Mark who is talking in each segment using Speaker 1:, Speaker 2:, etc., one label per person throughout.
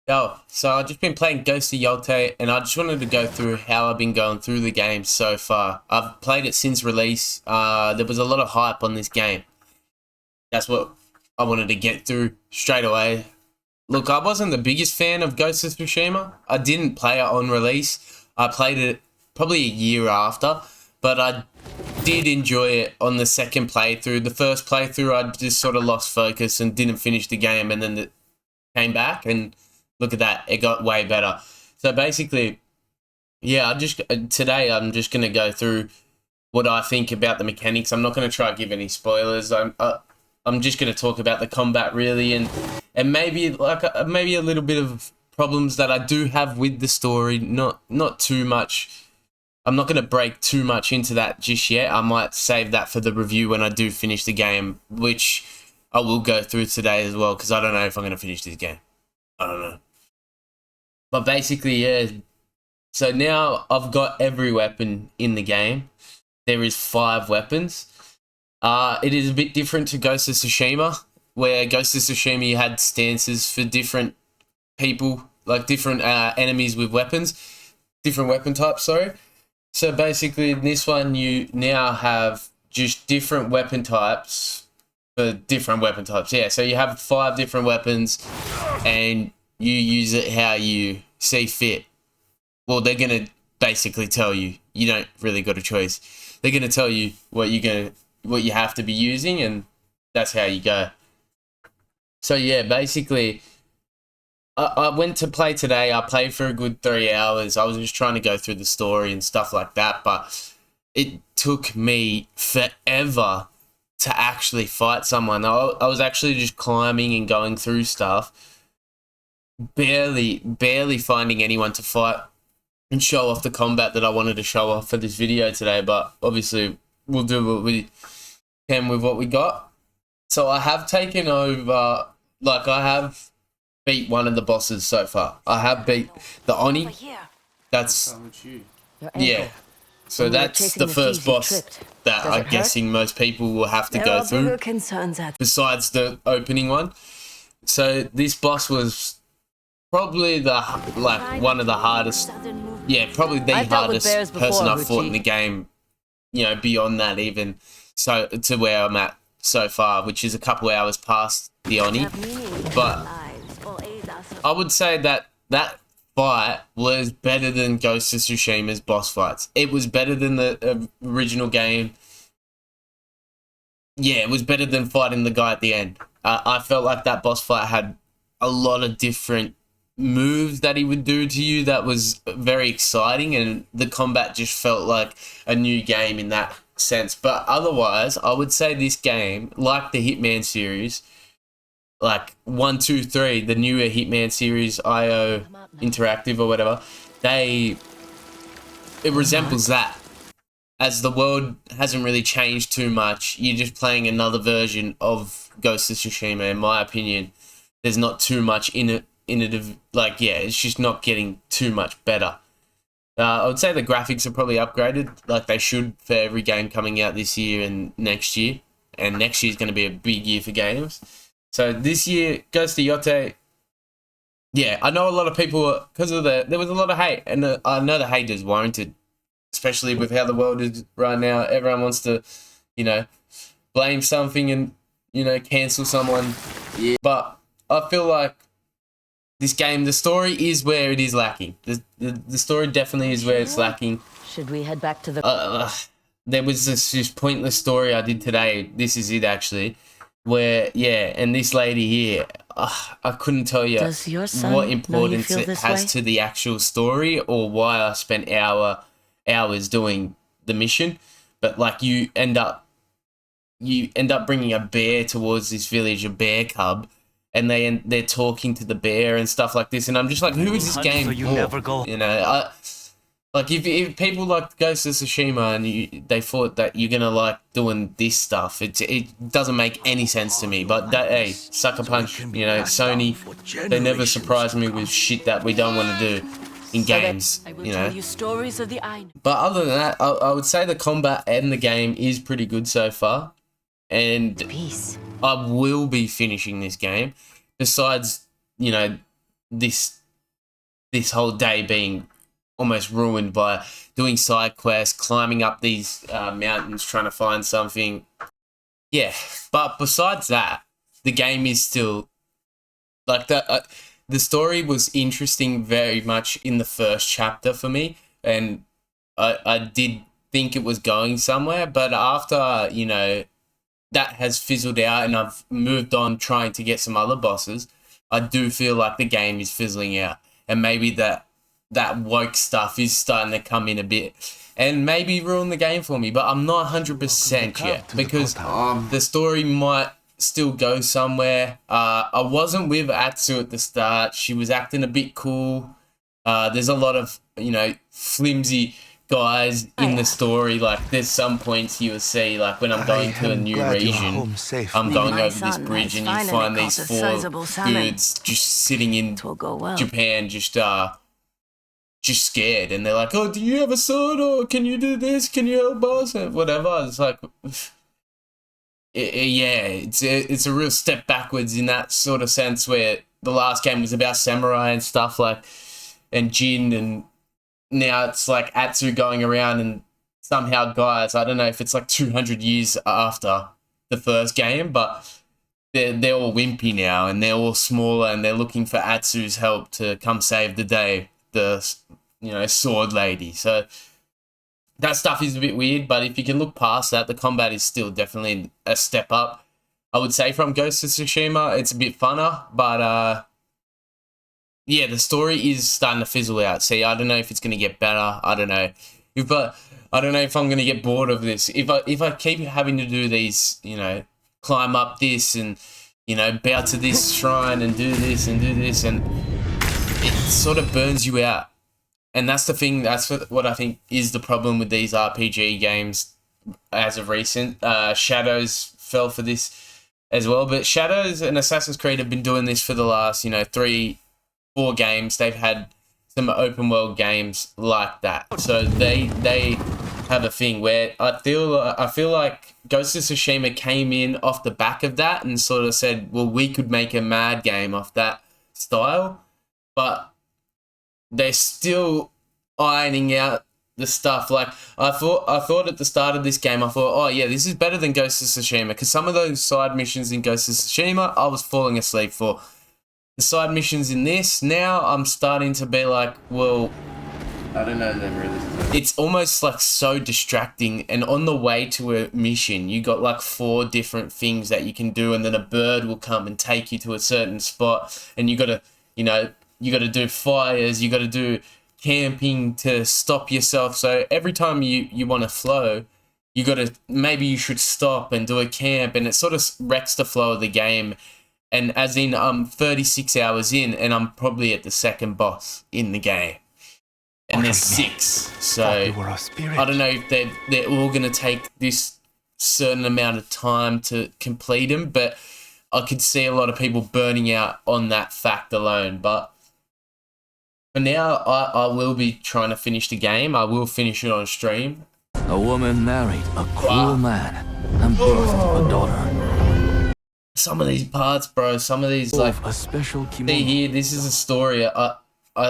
Speaker 1: Yo, so I've just been playing Ghost of Yotei, and I just wanted to go through how I've been going through the game so far. I've played it since release. There was a lot of hype on this game. That's what I wanted to get through straight away. Look, I wasn't the biggest fan of Ghost of Tsushima. I didn't play it on release. I played it probably a year after, but I did enjoy it on the second playthrough. The first playthrough, I just sort of lost focus and didn't finish the game, and then came back and look at that, it got way better. So basically, yeah, today I'm just gonna go through what I think about the mechanics. I'm not gonna try to give any spoilers. I'm just gonna talk about the combat really, and maybe maybe a little bit of problems that I do have with the story. Not too much. I'm not gonna break too much into that just yet. I might save that for the review when I do finish the game, which I will go through today as well, because I don't know if I'm gonna finish this game. I don't know. But basically, yeah. So now I've got every weapon in the game. There is 5 weapons. It is a bit different to Ghost of Tsushima, where Ghost of Tsushima you had stances for different people, like different enemies with weapons, different weapon types, sorry. So basically in this one you now have just different weapon types for different weapon types. Yeah, so you have 5 different weapons and you use it how you see fit. Well, they're going to basically tell you. You don't really got a choice. They're going to tell you what you have to be using, and that's how you go. So yeah, basically I went to play today. I played for a good 3 hours. I was just trying to go through the story and stuff like that, but it took me forever to actually fight someone. I was actually just climbing and going through stuff, barely finding anyone to fight and show off the combat that I wanted to show off for this video today, but obviously we'll do what we can with what we got. So I have taken over, like I have beat one of the bosses so far. I have beat the Oni. That's, yeah. So that's the first boss that I'm guessing most people will have to go through, besides the opening one. So this boss was probably one of the hardest, yeah, probably the hardest person I've fought in the game, beyond that even, so to where I'm at so far, which is a couple hours past the Oni. But I would say that that fight was better than Ghost of Tsushima's boss fights. It was better than the original game. Yeah, it was better than fighting the guy at the end. I felt like that boss fight had a lot of different moves that he would do to you that was very exciting, and the combat just felt like a new game in that sense. But otherwise, I would say this game, like the Hitman series, like 1, 2, 3, the newer Hitman series, IO Interactive or whatever, it resembles that. As the world hasn't really changed too much, you're just playing another version of Ghost of Tsushima, in my opinion. There's not too much in it, like, yeah, it's just not getting too much better. I would say the graphics are probably upgraded, like they should, for every game coming out this year and next year. And next year is going to be a big year for games. So this year, Ghost of Yotei, yeah, I know a lot of people, because of there was a lot of hate, and I know the hate is warranted, especially with how the world is right now. Everyone wants to, blame something and, cancel someone. Yeah. But I feel like this game, the story is where it is lacking. The story definitely is where it's lacking.
Speaker 2: Should we head back to the...
Speaker 1: There was this pointless story I did today. This is it, actually. Where, yeah, and this lady here, I couldn't tell you what importance it has to the actual story, or why I spent hours doing the mission. But, like, you end up bringing a bear towards this village, a bear cub, and they're talking to the bear and stuff like this, and I'm just like, who is this game for? Like, if people like Ghost of Tsushima and they thought that you're gonna like doing this stuff, it doesn't make any sense to me. But hey, sucker punch, Sony, they never surprise me with shit that we don't want to do in games, But other than that, I would say the combat and the game is pretty good so far, and I will be finishing this game. Besides, this whole day being almost ruined by doing side quests, climbing up these mountains, trying to find something. Yeah, but besides that, the game is still like the story was interesting very much in the first chapter for me, and I did think it was going somewhere, but after, you know, that has fizzled out and I've moved on trying to get some other bosses, I do feel like the game is fizzling out, and maybe that woke stuff is starting to come in a bit and maybe ruin the game for me, but I'm not 100% yet because the story might still go somewhere. I wasn't with Atsu at the start. She was acting a bit cool. There's a lot of, you know, flimsy guys in the story. Like, there's some points you will see, like when I'm going to a new region, I'm going over this bridge and you find these four dudes just sitting in Japan, just scared, and they're like, "Oh, do you have a sword, or can you do this? Can you help us?" And whatever. It's like, it's a real step backwards in that sort of sense, where the last game was about samurai and stuff like, and Jin, and now it's like Atsu going around and somehow guys. I don't know if it's like 200 years after the first game, but they're all wimpy now and they're all smaller and they're looking for Atsu's help to come save the day. The, you know, sword lady. So that stuff is a bit weird, but if you can look past that, the combat is still definitely a step up, I would say, from Ghost of Tsushima. It's a bit funner, but yeah, the story is starting to fizzle out. See, I don't know if it's going to get better. I don't know I don't know if I'm going to get bored of this. If I keep having to do these, you know, climb up this and, you know, bow to this shrine and do this and do this, and it sort of burns you out. And that's the thing, that's what I think is the problem with these RPG games as of recent. Shadows fell for this as well, but Shadows and Assassin's Creed have been doing this for the last, you know, 3-4 games. They've had some open world games like that. So they have a thing where I feel like Ghost of Tsushima came in off the back of that and sort of said, well, we could make a mad game off that style. But they're still ironing out the stuff. Like, I thought at the start of this game, I thought, oh yeah, this is better than Ghost of Tsushima, because some of those side missions in Ghost of Tsushima, I was falling asleep for. The side missions in this, now I'm starting to be like, well, I don't know them really. It's almost like so distracting, and on the way to a mission, you got like 4 different things that you can do, and then a bird will come and take you to a certain spot, and you got to, you know, you got to do fires, you got to do camping to stop yourself. So every time you want to flow, you got to, maybe you should stop and do a camp, and it sort of wrecks the flow of the game. And as in, I'm 36 hours in and I'm probably at the second boss in the game. And there's 6. So I don't know if they're all going to take this certain amount of time to complete them, but I could see a lot of people burning out on that fact alone. But for now, I will be trying to finish the game. I will finish it on stream.
Speaker 3: A woman married a cruel man and birthed a daughter.
Speaker 1: Some of these parts, bro, some of these, like,
Speaker 3: a special
Speaker 1: see here, this is a story. I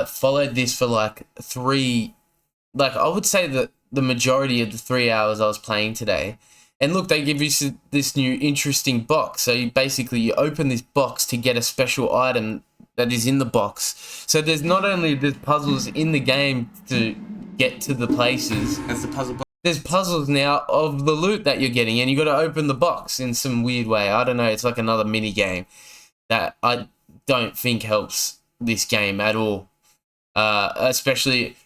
Speaker 1: followed this for like 3, like, I would say that the majority of the 3 hours I was playing today. And look, they give you this new interesting box. So you open this box to get a special item that is in the box. So there's not only there's puzzles in the game to get to the places.
Speaker 4: That's the puzzle box.
Speaker 1: There's puzzles now of the loot that you're getting, and you got to open the box in some weird way. I don't know. It's like another mini game that I don't think helps this game at all. Especially,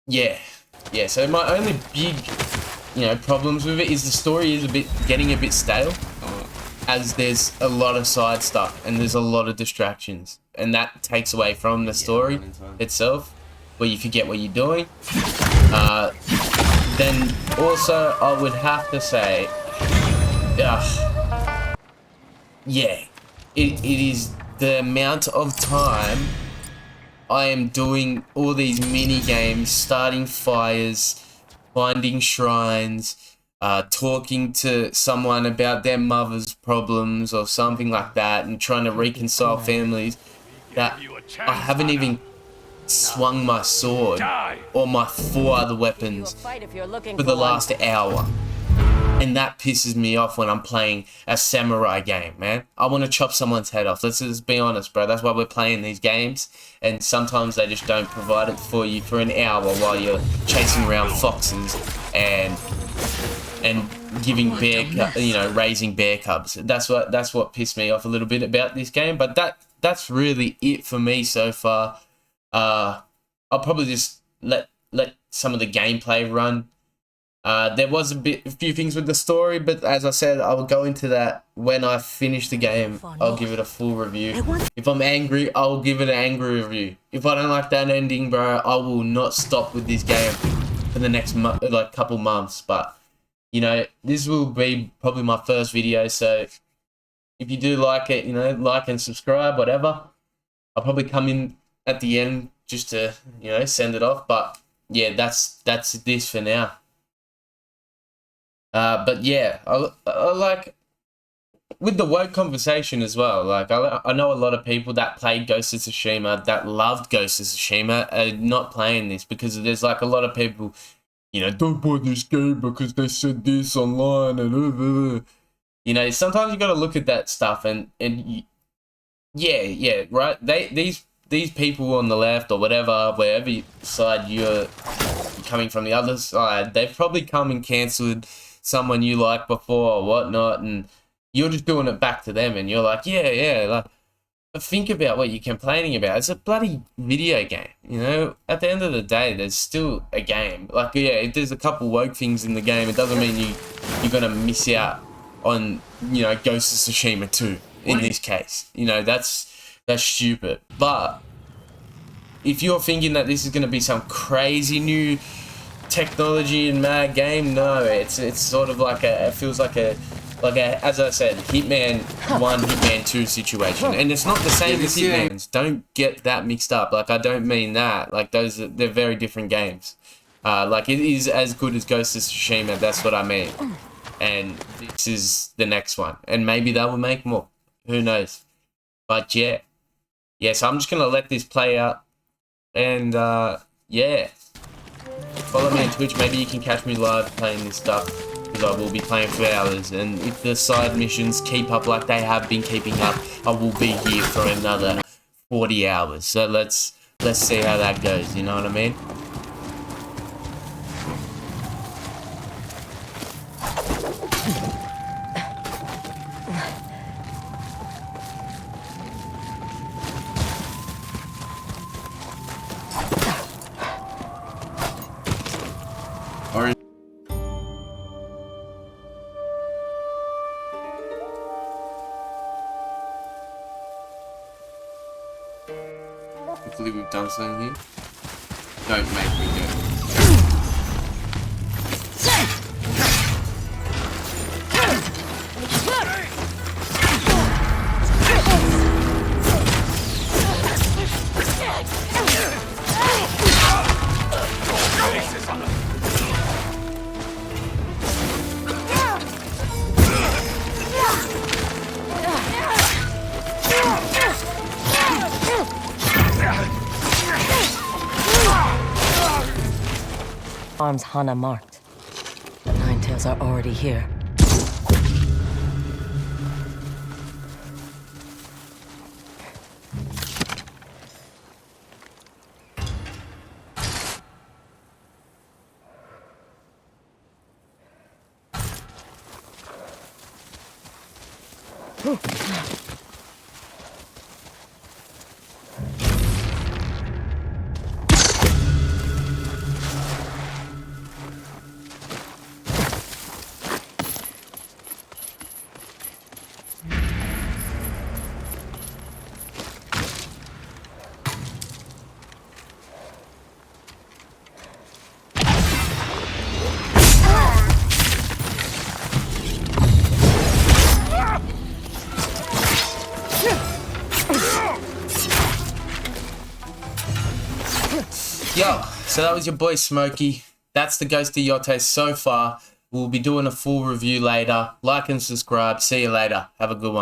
Speaker 1: yeah. So my only big, you know, problems with it is the story is getting a bit stale, as there's a lot of side stuff and there's a lot of distractions, and that takes away from the story itself, where you forget what you're doing. Then also I would have to say, yeah, it is the amount of time I am doing all these mini games, starting fires, finding shrines, talking to someone about their mother's problems or something like that, and trying to reconcile families. that I haven't even swung my sword or my 4 other weapons for the last hour. And that pisses me off when I'm playing a samurai game, man. I want to chop someone's head off. Let's just be honest, bro. That's why we're playing these games. And sometimes they just don't provide it for you for an hour while you're chasing around foxes and giving raising bear cubs. That's what pissed me off a little bit about this game. But that's really it for me so far. I'll probably just let some of the gameplay run. There was a few things with the story, but as I said, I will go into that when I finish the game. I'll give it a full review. If I'm angry, I'll give it an angry review. If I don't like that ending, bro, I will not stop with this game for the next couple months. But you know, this will be probably my first video, so if you do like it, you know, like and subscribe, whatever. I'll probably come in at the end just to, you know, send it off. But yeah, that's this for now. But yeah, I like with the word conversation as well. Like I know a lot of people that played Ghost of Tsushima, that loved Ghost of Tsushima, are not playing this because there's like a lot of people, you know, don't buy this game because they said this online and you know, sometimes you got to look at that stuff and yeah, right. These people on the left or whatever, wherever side you're coming from, the other side, they've probably come and cancelled someone you liked before or whatnot, and you're just doing it back to them, and you're like, yeah, like, think about what you're complaining about. It's a bloody video game, you know? At the end of the day, there's still a game. Like, yeah, if there's a couple woke things in the game, it doesn't mean you're gonna miss out on, you know, Ghost of Tsushima 2 in this case. You know, that's stupid. But if you're thinking that this is gonna be some crazy new technology and mad game, no, it's sort of like it feels like a as I said, Hitman 1, Hitman 2 situation, and it's not the same as Hitman's. Don't get that mixed up. Like, I don't mean that. Like, they're very different games. Like, it is as good as Ghost of Tsushima. That's what I mean. And this is the next one, and maybe they will make more. Who knows? But yeah. So I'm just gonna let this play out, and yeah. Follow me on Twitch. Maybe you can catch me live playing this stuff, because I will be playing for hours. And if the side missions keep up like they have been keeping up, I will be here for another 40 hours. So let's see how that goes. You know what I mean? Hopefully we've done something here. Don't make me do it.
Speaker 2: Arms Hana marked. The Ninetales are already here.
Speaker 1: Yo, so that was your boy Smokey. That's the Ghost of Yotei so far. We'll be doing a full review later. Like and subscribe. See you later. Have a good one.